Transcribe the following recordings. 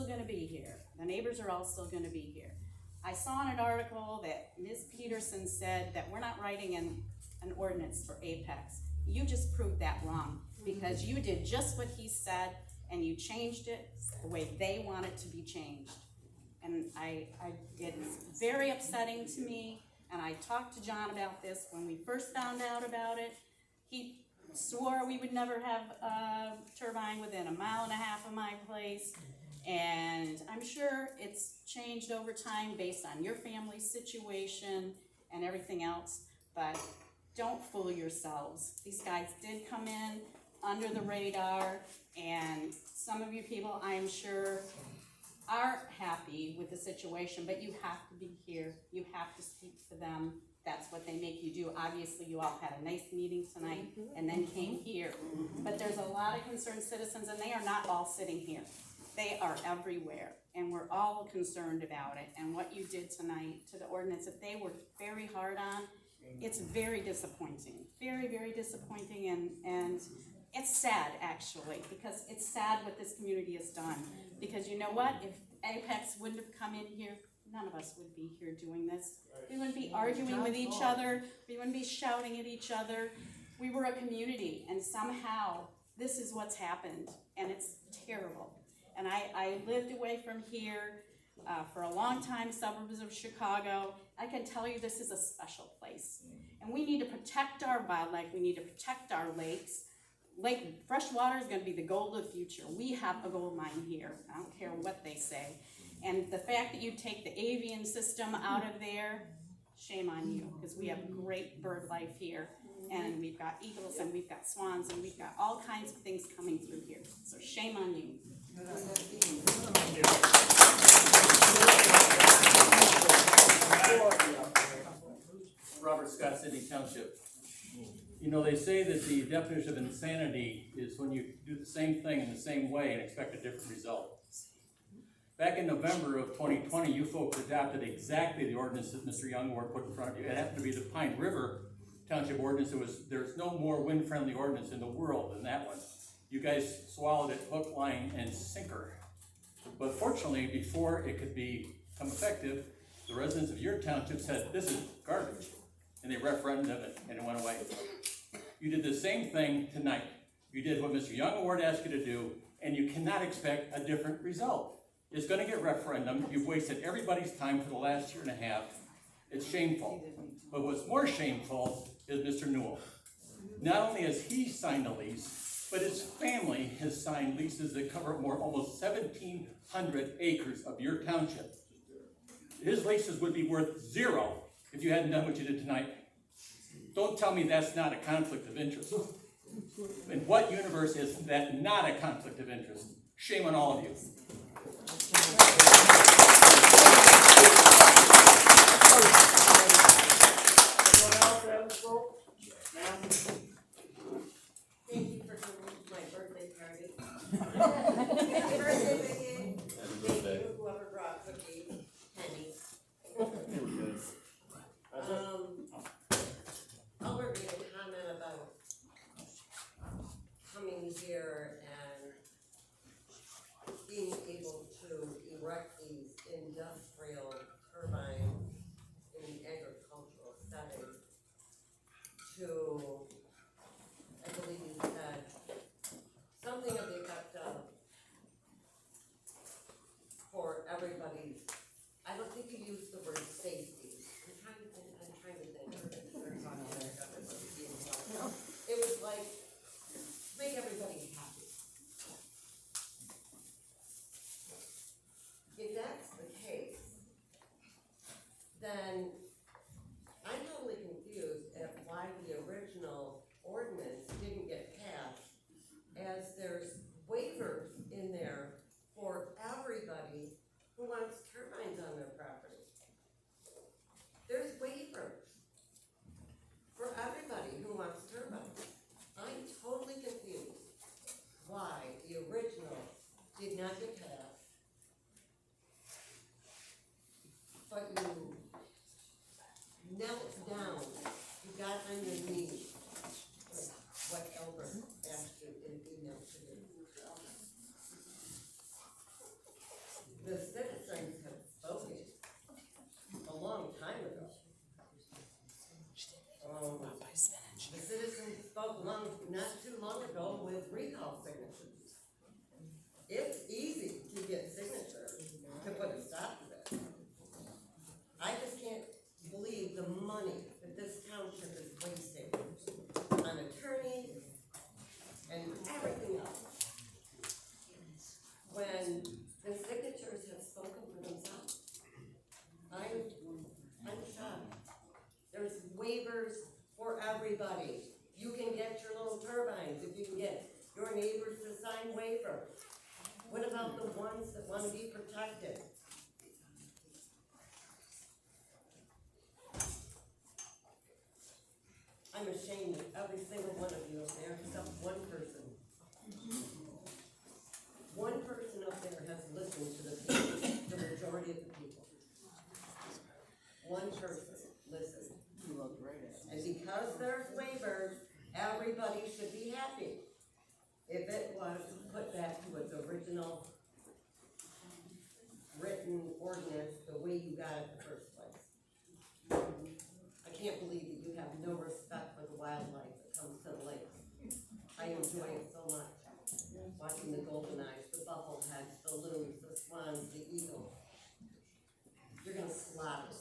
still gonna be here. The neighbors are all still gonna be here. I saw in an article that Ms. Peterson said that we're not writing an ordinance for Apex. You just proved that wrong, because you did just what he said, and you changed it the way they want it to be changed. And it's very upsetting to me, and I talked to John about this when we first found out about it. He swore we would never have a turbine within a mile and a half of my place, and I'm sure it's changed over time based on your family's situation and everything else, but don't fool yourselves. These guys did come in under the radar, and some of you people, I am sure, aren't happy with the situation, but you have to be here. You have to speak for them. That's what they make you do. Obviously, you all had a nice meeting tonight and then came here. But there's a lot of concerned citizens, and they are not all sitting here. They are everywhere, and we're all concerned about it. And what you did tonight to the ordinance that they worked very hard on, it's very disappointing. Very, very disappointing, and it's sad, actually, because it's sad what this community has done. Because you know what? If Apex wouldn't have come in here, none of us would be here doing this. We wouldn't be arguing with each other. We wouldn't be shouting at each other. We were a community, and somehow this is what's happened, and it's terrible. And I lived away from here for a long time, suburbs of Chicago. I can tell you this is a special place. And we need to protect our wildlife. We need to protect our lakes. Fresh water is going to be the gold of the future. We have a gold mine here. I don't care what they say. And the fact that you take the avian system out of there, shame on you, because we have great bird life here. And we've got eagles, and we've got swans, and we've got all kinds of things coming through here. So shame on you. Robert Scott, Sydney Township. You know, they say that the definition of insanity is when you do the same thing in the same way and expect a different result. Back in November of 2020, you folks adopted exactly the ordinance that Mr. Youngward put in front of you. It happened to be the Pine River Township ordinance. There's no more wind-friendly ordinance in the world than that one. You guys swallowed it hook, line, and sinker. But fortunately, before it could become effective, the residents of your township said, this is garbage. And they referendum it, and it went away. You did the same thing tonight. You did what Mr. Youngward asked you to do, and you cannot expect a different result. It's going to get referendum. You've wasted everybody's time for the last year and a half. It's shameful. But what's more shameful is Mr. Newell. Not only has he signed a lease, but his family has signed leases that cover almost 1,700 acres of your township. His leases would be worth zero if you hadn't done what you did tonight. Don't tell me that's not a conflict of interest. In what universe is that not a conflict of interest? Shame on all of you. Thank you for coming to my birthday party. Happy birthday, Vicky. Thank you, whoever brought cookies, Penny. I'll make a comment about coming here and being able to erect these industrial turbines in an agricultural setting to, I believe you said, something of the effect of, for everybody's, I don't think you used the word safety. I'm trying to think. It was like, make everybody happy. If that's the case, then I'm totally confused at why the original ordinance didn't get passed, as there's waivers in there for everybody who wants turbines on their property. There's waivers for everybody who wants turbines. I'm totally confused why the original did not get passed, but you knelt down, you got on your knees, like what Albert asked you in email to do. waivers? What about the ones that wanna be protected? I'm ashamed of every single one of you up there, except one person. One person up there has listened to the people, the majority of the people. One person listened. And because there's waivers, everybody should be happy. If it was put back to its original written ordinance, the way you got it in the first place. I can't believe that you have no respect for the wildlife that comes to the lake. I enjoy it so much, watching the golden eyes, the bubbleheads, the loons, the swans, the eagles. You're gonna slaughter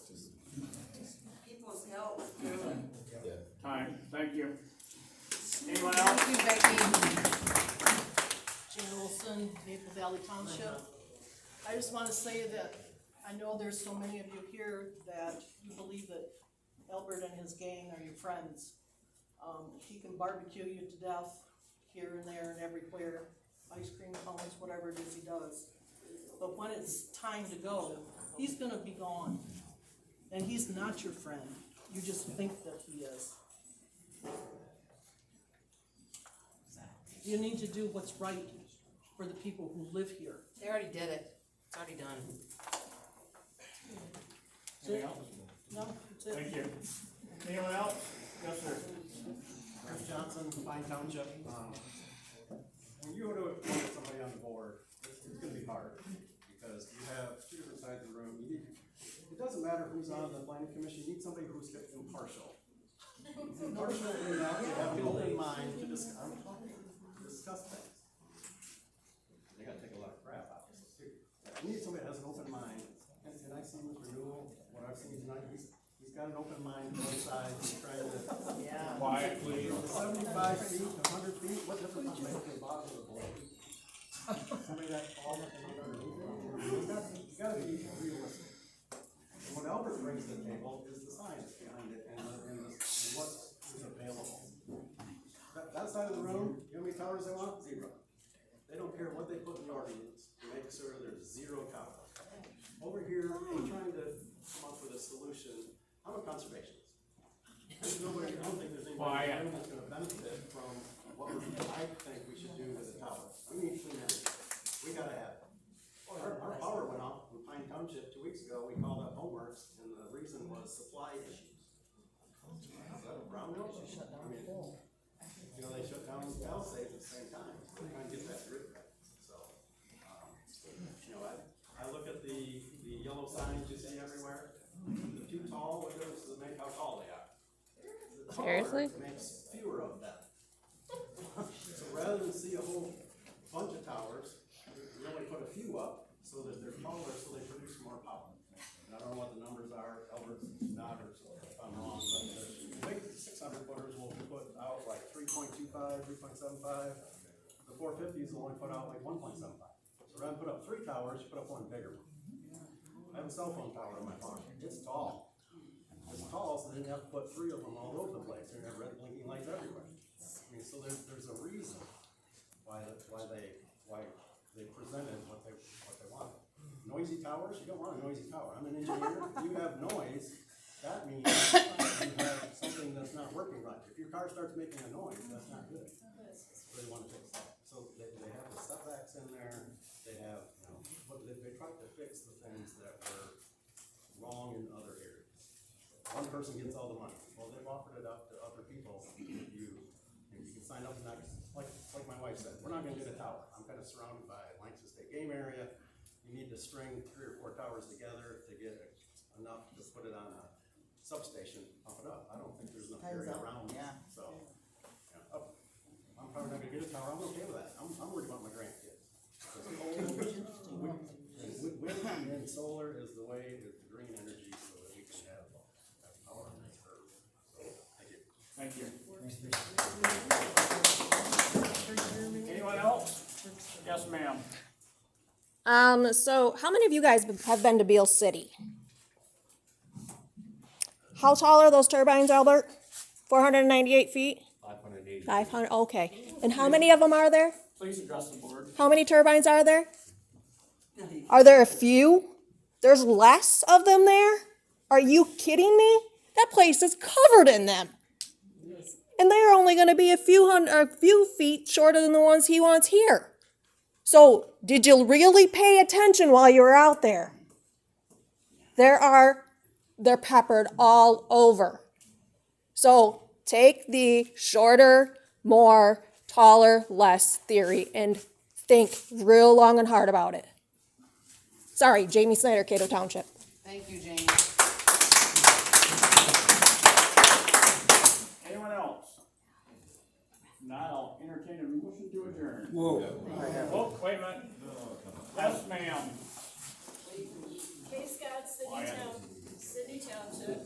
people's health. Time, thank you. Anyone else? Thank you, Becky. Jane Olson, Maple Valley Township. I just want to say that I know there's so many of you here that you believe that Albert and his gang are your friends. He can barbecue you to death here and there and everywhere, ice cream cones, whatever it is he does. But when it's time to go, he's gonna be gone. And he's not your friend. You just think that he is. You need to do what's right for the people who live here. They already did it. It's already done. Anything else? No, that's it. Thank you. Anyone else? Yes, sir. Chris Johnson, Pine Township. When you go to appoint somebody on the board, it's gonna be hard, because you have two different sides of the room. It doesn't matter who's on the planning commission, you need somebody who's impartial. Impartial enough to have an open mind to discuss things. They gotta take a lot of crap out of this too. You need somebody that has an open mind, and I see with Renewal, what I've seen tonight, he's got an open mind on both sides, he's trying to. Quiet, please. 75 feet, 100 feet, what difference does it make to the bottom of the blade? Somebody that tall and underneath it, you gotta be realistic. And what Albert brings to the table is the science behind it and what is available. That side of the room, you know how many towers they want? 0. They don't care what they put in the ordinance to make sure there's 0 towers. Over here, I'm trying to come up with a solution. I'm a conservationist. There's nobody, I don't think there's anybody in the room that's gonna benefit from what I think we should do with the tower. We need clean energy. We gotta have it. Our power went off in Pine Township 2 weeks ago. We called up Homeworks, and the reason was supply issues. Is that a brown note? I mean, you know, they shut down Palisades at the same time. We're trying to get that grid right. So, you know, I look at the yellow signs you see everywhere. The too tall, what difference does it make how tall they are? Seriously? Makes fewer of them. So rather than see a whole bunch of towers, we only put a few up so that they're taller, so they produce more power. And I don't know what the numbers are, Albert's not, or if I'm wrong, but the big 600 footers will put out like 3.25, 3.75. The 450s will only put out like 1.75. So rather than put up 3 towers, you put up one bigger one. I have a cell phone tower on my farm. It's tall. It's tall, so then you have to put 3 of them all over the place. You have red blinking lights everywhere. I mean, so there's a reason why they presented what they want. Noisy towers, you don't want a noisy tower. I'm an engineer. If you have noise, that means you have something that's not working right. If your car starts making a noise, that's not good. So they want to fix that. So they have the setbacks in there. They have, you know, they tried to fix the things that were wrong in other areas. One person gets all the money. Well, they've offered it up to other people. You can sign up and not, like my wife said, we're not gonna do the tower. I'm kind of surrounded by Langston State Game Area. You need to string 3 or 4 towers together to get enough to put it on a substation, pump it up. I don't think there's enough area around it. So, yeah, I'm probably not gonna get a tower. I'm okay with that. I'm worried about my grandkids. Wind and solar is the way, is the green energy, so that we can have power on this earth. So, thank you. Thank you. Anyone else? Yes, ma'am. So how many of you guys have been to Beale City? How tall are those turbines, Albert? 498 feet? 580. 500, okay. And how many of them are there? Please address the board. How many turbines are there? Are there a few? There's less of them there? Are you kidding me? That place is covered in them. And they're only going to be a few feet shorter than the ones he wants here. So, did you really pay attention while you were out there? They're peppered all over. So, take the shorter, more, taller, less theory and think real long and hard about it. Sorry, Jamie Snyder, Cato Township. Thank you, Jane. Anyone else? Not, I'll entertain a motion to adjourn. Whoa, wait a minute. Yes, ma'am. Kay Scott, Sydney Township.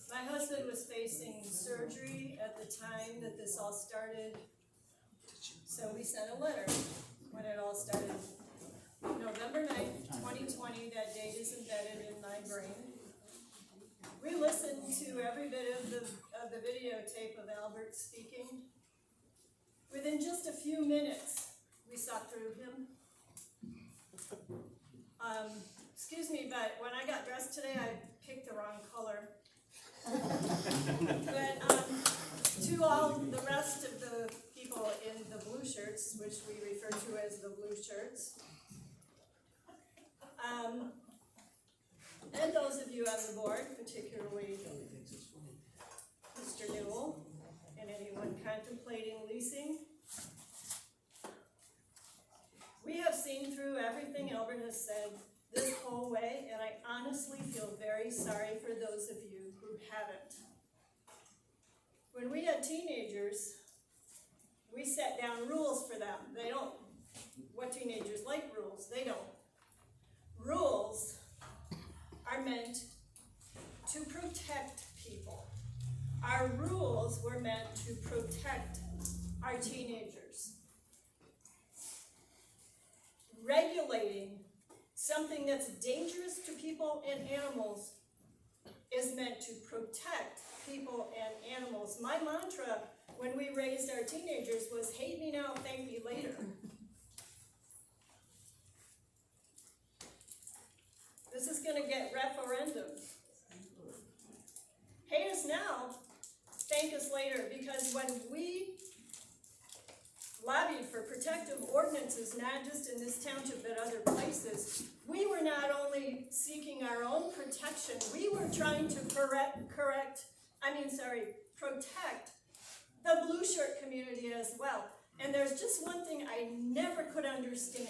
My husband was facing surgery at the time that this all started. So we sent a letter when it all started. November 9th, 2020, that date is embedded in my brain. We listened to every bit of the videotape of Albert speaking. Within just a few minutes, we saw through him. Excuse me, but when I got dressed today, I picked the wrong color. But to all the rest of the people in the blue shirts, which we refer to as the blue shirts, and those of you on the board, particularly Mr. Newell, and anyone contemplating leasing, we have seen through everything Albert has said this whole way, and I honestly feel very sorry for those of you who haven't. When we had teenagers, we set down rules for them. They don't. What teenagers like rules? They don't. Rules are meant to protect people. Our rules were meant to protect our teenagers. Regulating something that's dangerous to people and animals is meant to protect people and animals. My mantra when we raised our teenagers was hate me now, thank me later. This is going to get referendum. Hate us now, thank us later, because when we lobbied for protective ordinances, not just in this township but other places, we were not only seeking our own protection, we were trying to protect the blue shirt community as well. And there's just one thing I never could understand.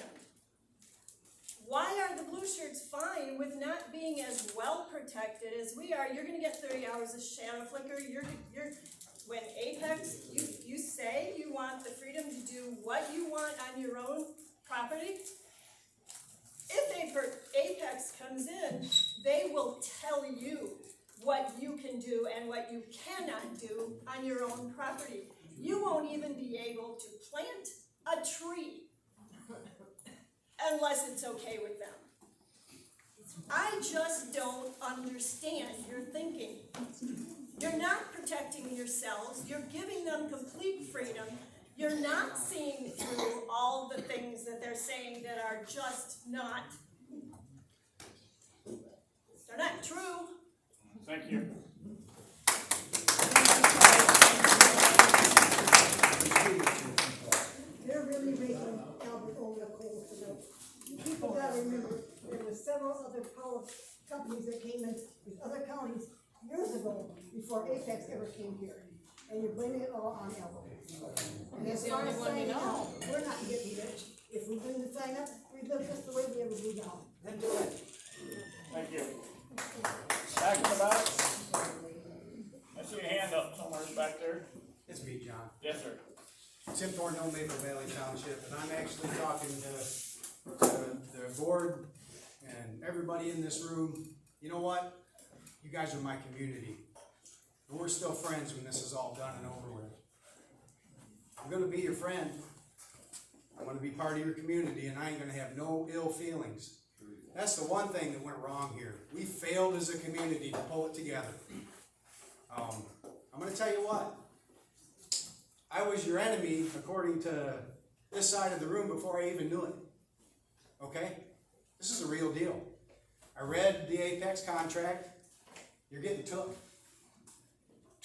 Why are the blue shirts fine with not being as well protected as we are? You're gonna get 30 hours of shadow flicker. When Apex, you say you want the freedom to do what you want on your own property. If Apex comes in, they will tell you what you can do and what you cannot do on your own property. You won't even be able to plant a tree unless it's okay with them. I just don't understand your thinking. You're not protecting yourselves, you're giving them complete freedom. You're not seeing through all the things that they're saying that are just not, they're not true. Thank you. They're really making Albert over the coals to go. People gotta remember, there were several other power companies that came in with other counties years ago before Apex ever came here. And you're blaming it all on Albert. And He's as the far only as one we signing know. up, we're not getting rich. If we didn't sign up, we'd live just the way we ever do now. Then do it. Thank you. Back in the back. I see a hand up somewhere back there. It's me, John. Yes, sir. Tim Thornhill, Maple Valley Township, and I'm actually talking to the board and everybody in this room. You know what? You guys are my community. And we're still friends when this is all done and over with. I'm gonna be your friend. I wanna be part of your community, and I ain't gonna have no ill feelings. That's the one thing that went wrong here. We failed as a community to pull it together. I'm gonna tell you what. I was your enemy according to this side of the room before I even knew it. Okay? This is a real deal. I read the Apex contract. You're getting took.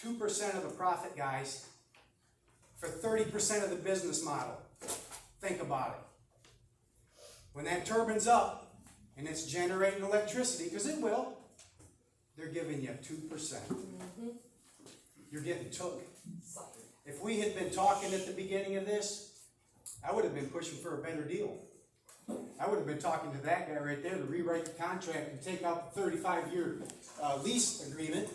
2% of the profit, guys, for 30% of the business model. Think about it. When that turbine's up and it's generating electricity, because it will, they're giving you 2%. You're getting took. If we had been talking at the beginning of this, I would have been pushing for a better deal. I would have been talking to that guy right there to rewrite the contract and take out the 35-year lease agreement.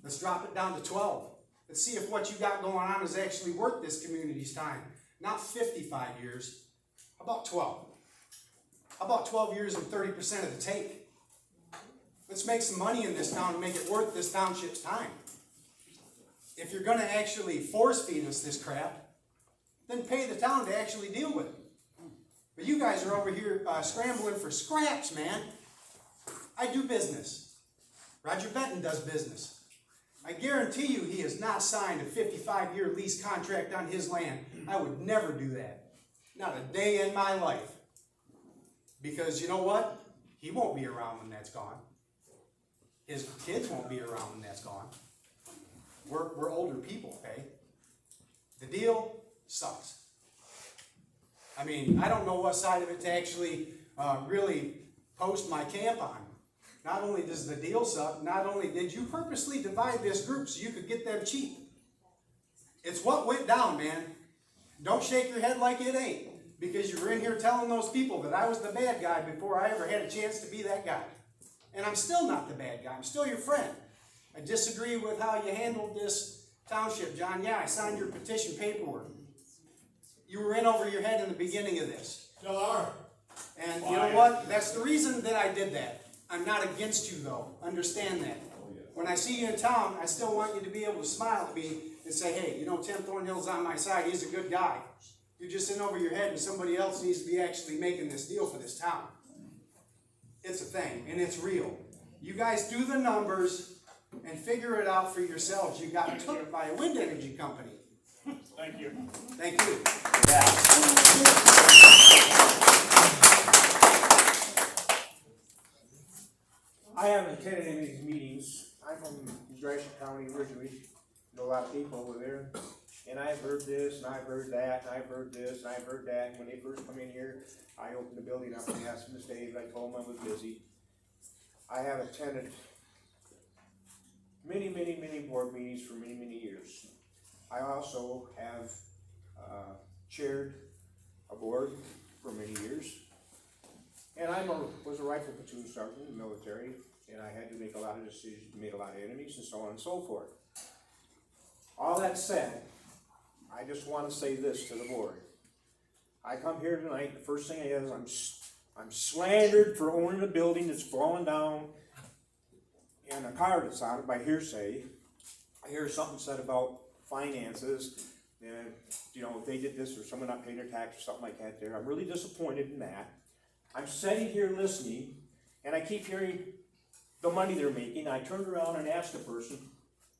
Let's drop it down to 12. Let's see if what you got going on is actually worth this community's time. Not 55 years. How about 12? How about 12 years and 30% of the take? Let's make some money in this town and make it worth this township's time. If you're going to actually force feed us this crap, then pay the town to actually deal with it. But you guys are over here scrambling for scraps, man. I do business. Roger Benton does business. I guarantee you he has not signed a 55-year lease contract on his land. I would never do that. Not a day in my life. Because you know what? He won't be around when that's gone. His kids won't be around when that's gone. We're older people, okay? The deal sucks. I mean, I don't know what side of it to actually really post my camp on. Not only does the deal suck, not only did you purposely divide this group so you could get them cheap. It's what went down, man. Don't shake your head like it ain't. Because you were in here telling those people that I was the bad guy before I ever had a chance to be that guy. And I'm still not the bad guy. I'm still your friend. I disagree with how you handled this township, John. Yeah, I signed your petition paperwork. You were in over your head in the beginning of this. Still are. And you know what? That's the reason that I did that. I'm not against you, though. Understand that. When I see you in town, I still want you to be able to smile at me and say, hey, you know, Tim Thornhill's on my side. He's a good guy. You're just in over your head and somebody else needs to be actually making this deal for this town. It's a thing, and it's real. You guys do the numbers and figure it out for yourselves. You got took by a wind energy company. Thank you. Thank you. I haven't attended any of these meetings. I'm from Gratiot County originally. Know a lot of people over there. And I've heard this, and I've heard that, and I've heard this, and I've heard that. And when they first come in here, I opened the building up and asked them to stay, but I told them I was busy. I have attended many, many, many board meetings for many, many years. I also have chaired a board for many years. And I was a rifle platoon sergeant in the military, and I had to make a lot of decisions, made a lot of enemies, and so on and so forth. All that said, I just want to say this to the board. I come here tonight, the first thing is I'm slandered for owning a building that's fallen down and a car that's on it by hearsay. I hear something said about finances, and you know, they did this or someone not paying their tax or something like that there. I'm really disappointed in that. I'm sitting here listening, and I keep hearing the money they're making. I turned around and asked the person,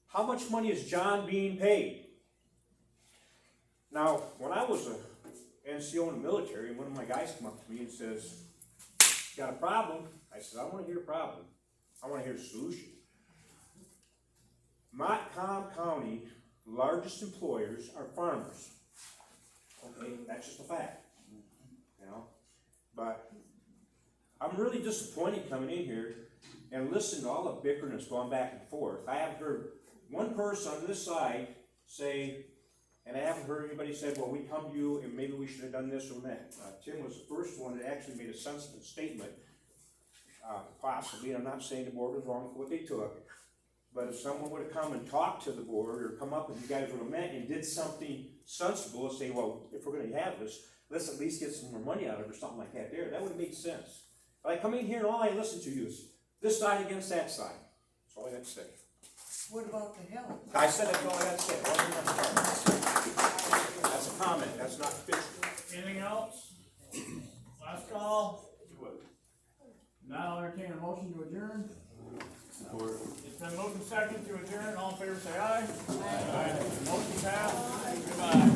how much money is John being paid? Now, when I was a NCO in the military, one of my guys come up to me and says, got a problem? I said, I don't want to hear a problem. I want to hear a solution. Montcalm County largest employers are farmers. Okay, that's just a fact. You know? But I'm really disappointed coming in here and listening to all the bickering that's going back and forth. I haven't heard one person on this side say, and I haven't heard anybody say, well, we come to you and maybe we should have done this or that. Tim was the first one that actually made a sensible statement, possibly. I'm not saying the board was wrong for what they took, but if someone would have come and talked to the board or come up and you guys would have met and did something sensible and say, well, if we're going to have this, let's at least get some more money out of it or something like that there. That would have made sense. But I come in here and all I listen to you is this side against that side. That's all I got to say. What about the help? I said that's all I got to say. That's a comment. That's not fiction. Anything else? Last call? Now I'll entertain a motion to adjourn. It's been moved and second to adjourn. All in favor, say aye. Aye. Motion passed. Goodbye.